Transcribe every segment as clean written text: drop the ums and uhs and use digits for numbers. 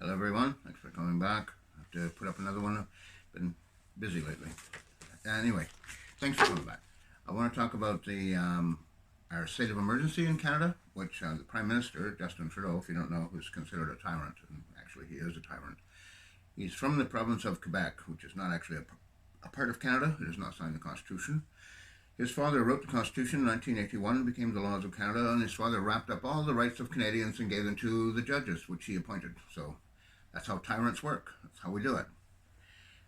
Hello everyone, thanks for coming back. I have to put up another one. I've been busy lately. Anyway, thanks for coming back. I want to talk about our state of emergency in Canada, which the Prime Minister, Justin Trudeau, if you don't know, who's considered a tyrant, and actually he is a tyrant. He's from the province of Quebec, which is not actually a part of Canada. It has not signed the Constitution. His father wrote the Constitution in 1981, became the laws of Canada, and his father wrapped up all the rights of Canadians and gave them to the judges, which he appointed. So that's how tyrants work. That's how we do it.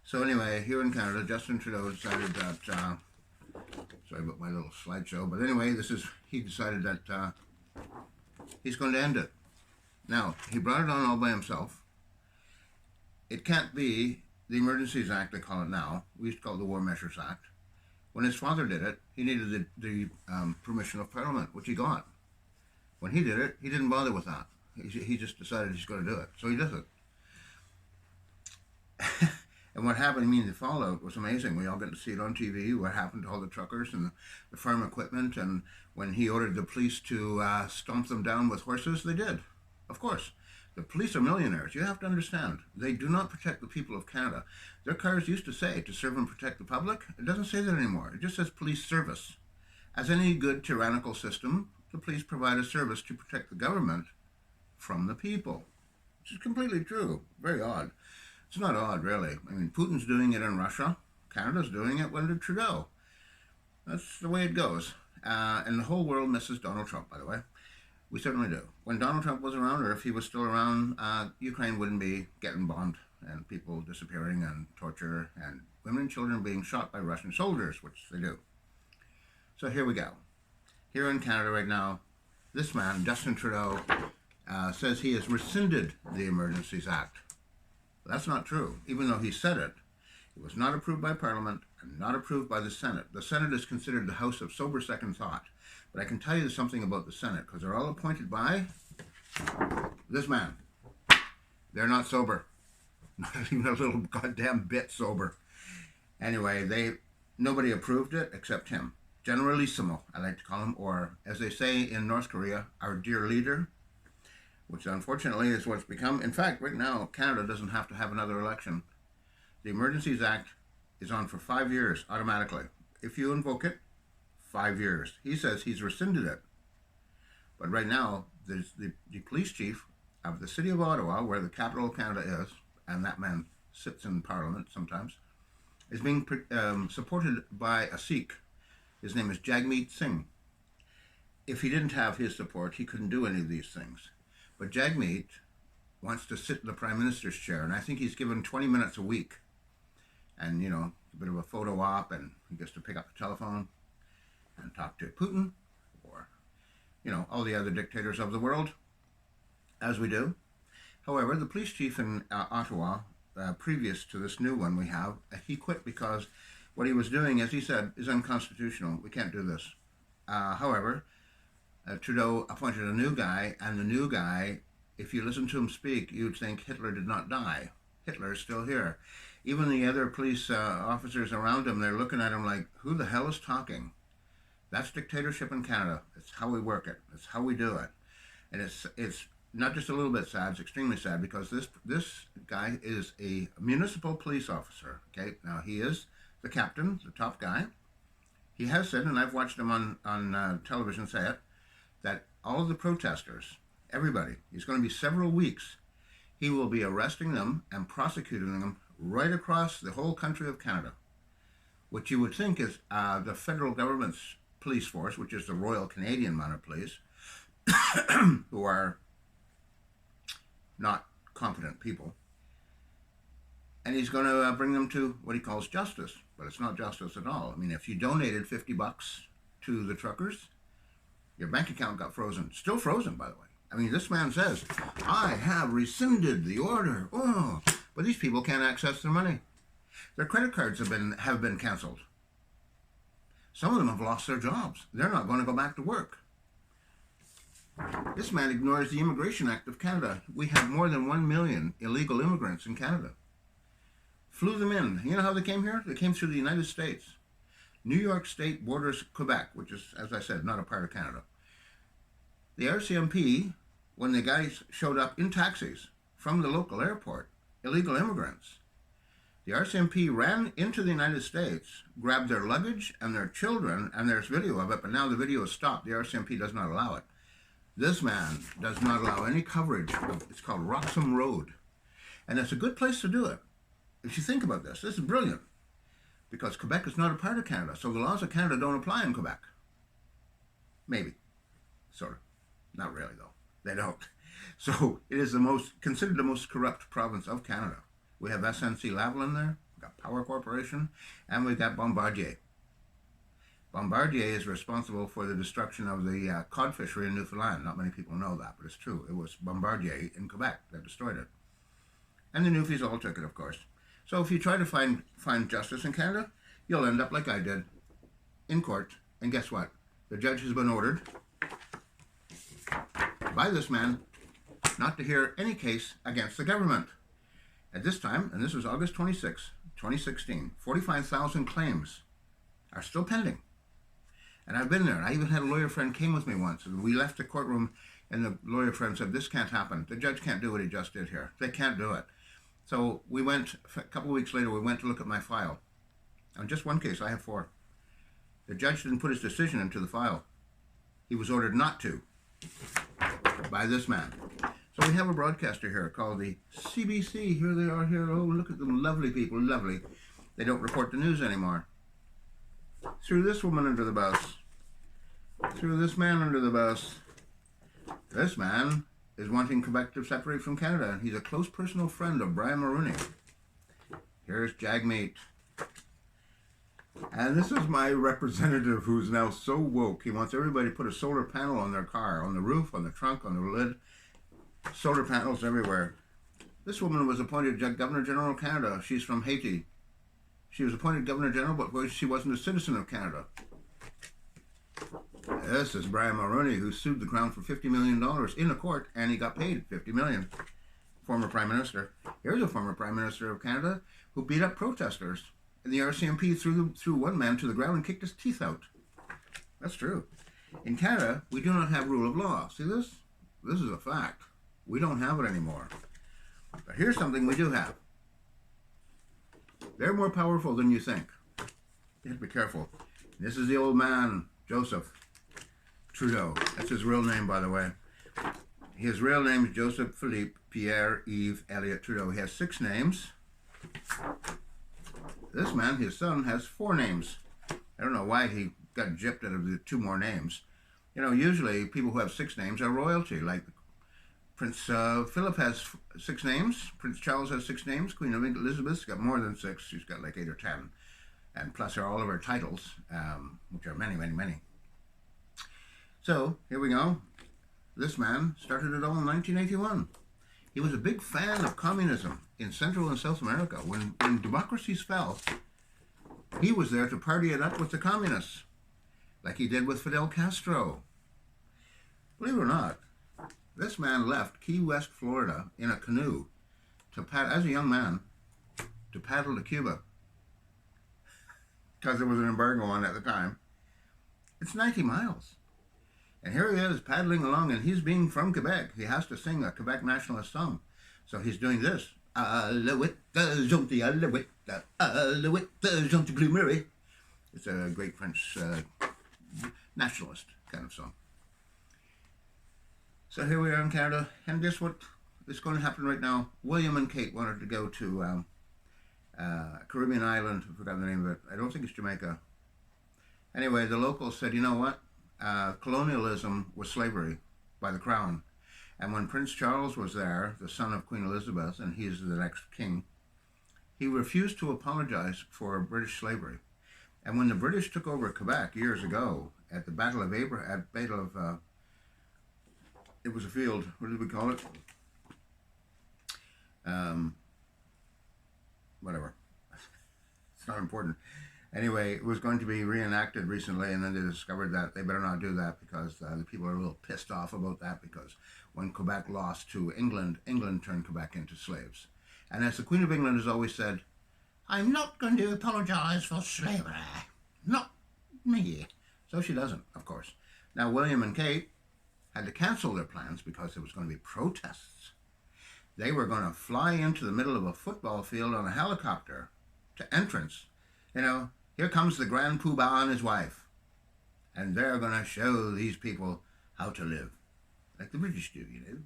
So anyway, here in Canada, Justin Trudeau decided that, sorry about my little slideshow, but anyway, he decided that he's going to end it. Now, he brought it on all by himself. It can't be the Emergencies Act, they call it now. We used to call it the War Measures Act. When his father did it, he needed the permission of Parliament, which he got. When he did it, he didn't bother with that. He just decided he's going to do it. So he does it. And what happened, the fallout was amazing. We all got to see it on TV, what happened to all the truckers and the farm equipment. And when he ordered the police to stomp them down with horses, they did. Of course. The police are millionaires. You have to understand. They do not protect the people of Canada. Their cars used to say to serve and protect the public. It doesn't say that anymore. It just says police service. As any good tyrannical system, the police provide a service to protect the government from the people, which is completely true. Very odd. It's not odd, really. Putin's doing it in Russia. Canada's doing it under Trudeau. That's the way it goes. And the whole world misses Donald Trump, by the way. We certainly do. When Donald Trump was around, or if he was still around, Ukraine wouldn't be getting bombed and people disappearing and torture and women and children being shot by Russian soldiers, which they do. So here we go. Here in Canada right now, this man, Justin Trudeau, says he has rescinded the Emergencies Act. But that's not true. Even though he said it, it was not approved by Parliament and not approved by the Senate. The Senate is considered the house of sober second thought. But I can tell you something about the Senate, because they're all appointed by this man. They're not sober. Not even a little goddamn bit sober. Anyway, nobody approved it except him. Generalissimo, I like to call him, or as they say in North Korea, our dear leader, which unfortunately is what's become. In fact, right now, Canada doesn't have to have another election. The Emergencies Act is on for 5 years automatically. If you invoke it, 5 years. He says he's rescinded it. But right now, the police chief of the city of Ottawa, where the capital of Canada is, and that man sits in Parliament sometimes, is being supported by a Sikh. His name is Jagmeet Singh. If he didn't have his support, he couldn't do any of these things. But Jagmeet wants to sit in the Prime Minister's chair, and I think he's given 20 minutes a week. And, a bit of a photo op, and he gets to pick up the telephone and talk to Putin or, all the other dictators of the world, as we do. However, the police chief in Ottawa, previous to this new one we have, he quit because what he was doing, as he said, is unconstitutional. We can't do this. However, Trudeau appointed a new guy, and the new guy, if you listen to him speak, you'd think Hitler did not die. Hitler is still here. Even the other police officers around him, they're looking at him like, who the hell is talking? That's dictatorship in Canada. It's how we work it. It's how we do it. And it's not just a little bit sad, it's extremely sad, because this guy is a municipal police officer. Okay, now he is the captain, the top guy. He has said, and I've watched him on television say it, that all of the protesters, everybody, he's going to be several weeks, he will be arresting them and prosecuting them right across the whole country of Canada, which you would think is the federal government's police force, which is the Royal Canadian Mounted Police, who are not competent people. And he's going to bring them to what he calls justice, but it's not justice at all. If you donated $50 to the truckers, your bank account got frozen. Still frozen, by the way. This man says, I have rescinded the order. Oh, but these people can't access their money. Their credit cards have been canceled. Some of them have lost their jobs. They're not going to go back to work. This man ignores the Immigration Act of Canada. We have more than 1 million illegal immigrants in Canada. Flew them in. You know how they came here? They came through the United States. New York State borders Quebec, which is, as I said, not a part of Canada. The RCMP, when the guys showed up in taxis, from the local airport, illegal immigrants. The RCMP ran into the United States, grabbed their luggage and their children, and there's video of it, but now the video is stopped. The RCMP does not allow it. This man does not allow any coverage. It's called Roxham Road. And it's a good place to do it. If you think about this is brilliant. Because Quebec is not a part of Canada, so the laws of Canada don't apply in Quebec. Maybe. Sort of. Not really, though. They don't. So it is considered the most corrupt province of Canada. We have SNC-Lavalin there, we've got Power Corporation, and we've got Bombardier. Bombardier is responsible for the destruction of the cod fishery in Newfoundland. Not many people know that, but it's true. It was Bombardier in Quebec that destroyed it. And the Newfies all took it, of course. So if you try to find justice in Canada, you'll end up like I did, in court. And guess what? The judge has been ordered by this man not to hear any case against the government. At this time, and this was August 26, 2016, 45,000 claims are still pending. And I've been there. I even had a lawyer friend came with me once. And we left the courtroom, and the lawyer friend said, this can't happen. The judge can't do what he just did here. They can't do it. So we went, a couple of weeks later, we went to look at my file. On just one case, I have 4. The judge didn't put his decision into the file. He was ordered not to by this man. So we have a broadcaster here called the CBC. Here they are here. Oh, look at them. Lovely people. Lovely. They don't report the news anymore. Threw this woman under the bus. Threw this man under the bus. This man is wanting Quebec to separate from Canada. He's a close personal friend of Brian Mulroney. Here's Jagmeet. And this is my representative who's now so woke. He wants everybody to put a solar panel on their car, on the roof, on the trunk, on the lid. Solar panels everywhere. This woman was appointed Governor General of Canada. She's from Haiti. She was appointed Governor General, but she wasn't a citizen of Canada. This is Brian Mulroney, who sued the Crown for $50 million in a court, and he got paid $50 million. Former Prime Minister. Here's a former Prime Minister of Canada who beat up protesters. And the RCMP threw one man to the ground and kicked his teeth out. That's true. In Canada, we do not have rule of law. See this? This is a fact. We don't have it anymore. But here's something we do have. They're more powerful than you think. You have to be careful. This is the old man, Joseph Trudeau. That's his real name, by the way. His real name is Joseph Philippe Pierre Yves Elliott Trudeau. He has 6 names. This man, his son, has 4 names. I don't know why he got gypped out of the 2 more names. You know, usually people who have 6 names are royalty. Like Prince Philip has 6 names. Prince Charles has 6 names. Queen Elizabeth's got more than 6. She's got like 8 or 10. And plus are all of her titles, which are many, many, many. So, here we go. This man started it all in 1981. He was a big fan of communism in Central and South America. When democracies fell, he was there to party it up with the communists, like he did with Fidel Castro. Believe it or not, this man left Key West, Florida in a canoe as a young man to paddle to Cuba because there was an embargo on at the time. It's 90 miles. And here he is paddling along, and he's being from Quebec. He has to sing a Quebec nationalist song. So he's doing this. Alouette, gentil alouette, alouette, gentil plumerie. It's a great French nationalist kind of song. So here we are in Canada, and guess what is going to happen right now? William and Kate wanted to go to a Caribbean island. I forgot the name of it. I don't think it's Jamaica. Anyway, the locals said, you know what? Colonialism was slavery by the crown. And when Prince Charles was there, the son of Queen Elizabeth, and he's the next king, he refused to apologize for British slavery. And when the British took over Quebec years ago at the Battle of it was a field, what did we call it? Whatever. It's not important. Anyway, it was going to be reenacted recently, and then they discovered that they better not do that because the people are a little pissed off about that, because when Quebec lost to England, England turned Quebec into slaves. And as the Queen of England has always said, I'm not going to apologize for slavery. Not me. So she doesn't, of course. Now, William and Kate had to cancel their plans because there was going to be protests. They were going to fly into the middle of a football field on a helicopter to entrance. You know, here comes the Grand Poobah and his wife. And they're going to show these people how to live. Like the British do, you know.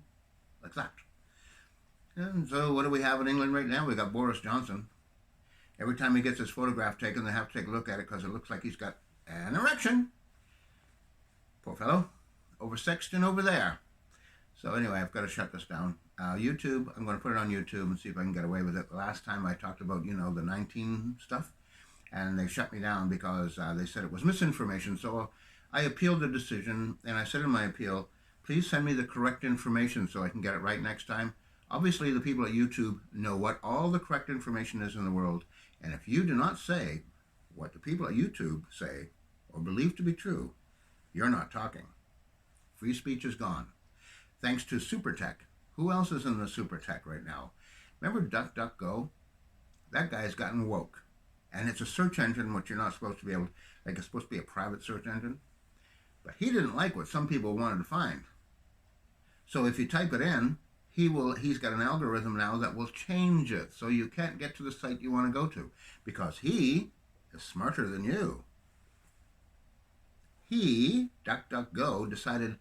Like that. And so what do we have in England right now? We got Boris Johnson. Every time he gets his photograph taken, they have to take a look at it because it looks like he's got an erection. Poor fellow. Oversexed and over there. So anyway, I've got to shut this down. YouTube, I'm going to put it on YouTube and see if I can get away with it. The last time I talked about, you know, the 19 stuff, and they shut me down because they said it was misinformation. So I appealed the decision, and I said in my appeal, please send me the correct information so I can get it right next time. Obviously, the people at YouTube know what all the correct information is in the world, and if you do not say what the people at YouTube say or believe to be true, you're not talking. Free speech is gone. Thanks to Super Tech. Who else is in the Super Tech right now? Remember DuckDuckGo? That guy's gotten woke. And it's a search engine which you're not supposed to be able to, like it's supposed to be a private search engine. But he didn't like what some people wanted to find. So if you type it in, he's got an algorithm now that will change it so you can't get to the site you want to go to because he is smarter than you. He, DuckDuckGo, decided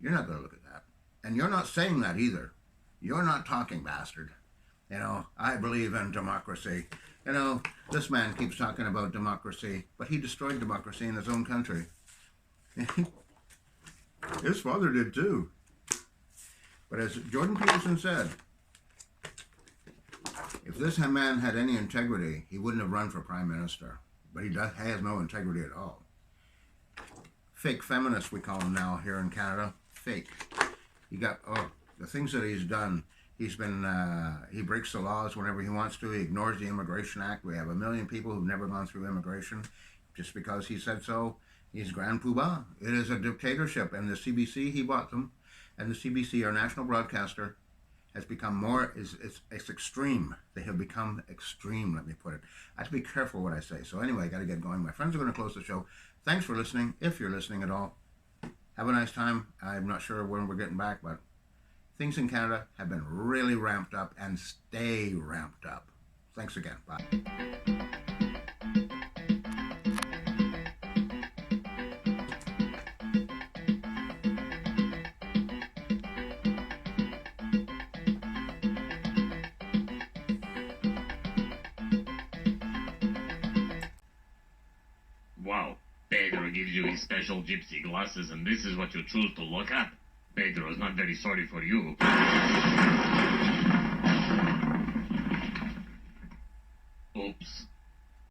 you're not going to look at that. And you're not saying that either. You're not talking, bastard. You know, I believe in democracy. You know, this man keeps talking about democracy, but he destroyed democracy in his own country. His father did too. But as Jordan Peterson said, if this man had any integrity, he wouldn't have run for prime minister. But he has no integrity at all. Fake feminist, we call him now here in Canada. Fake. He got, the things that he's done. He's been, he breaks the laws whenever he wants to. He ignores the Immigration Act. We have 1 million people who've never gone through immigration. Just because he said so, he's Grand Poobah. It is a dictatorship. And the CBC, he bought them. And the CBC, our national broadcaster, has become more, it's extreme. They have become extreme, let me put it. I have to be careful what I say. So anyway, I got to get going. My friends are going to close the show. Thanks for listening, if you're listening at all. Have a nice time. I'm not sure when we're getting back, but things in Canada have been really ramped up and stay ramped up. Thanks again. Bye. Wow, Pedro gives you his special gypsy glasses and this is what you choose to look at? Pedro's not very sorry for you. Oops.